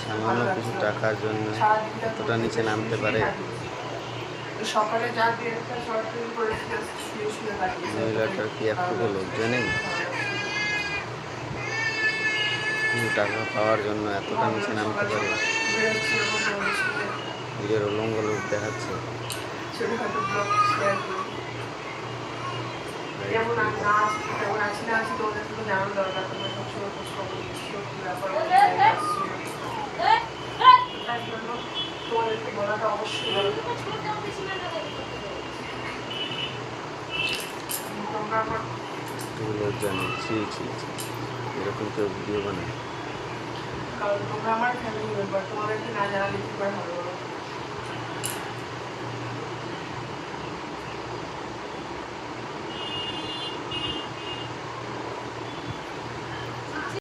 সামান্য কিছু টাকার জন্য এতটা নিচে নামতে পারে সকালে যা দিয়ে মহিলাটার কি একটুকু লজ্জা নেই? টাকা পাওয়ার জন্য এতটা নিচে নামতে পারে? নিজের উলঙ্গ লোক দেখাচ্ছে। যেমন আমি না আসছি তেমন আছি না আছি তোমাদের তো জানানো দরকার, তোমরা সবসময় খোঁজ খবর নিচ্ছ কি ব্যাপার তার জন্য তোমাদেরকে বলাটা অবশ্যই দরকার। তোমরা আমার লজ্জা নেই, ছি ছি ছি, এরকম কেউ ভিডিও বানায়? কারণ তোমরা আমার ফ্যামিলি মেম্বার, তোমাদেরকে না জানালে কি করে হবে?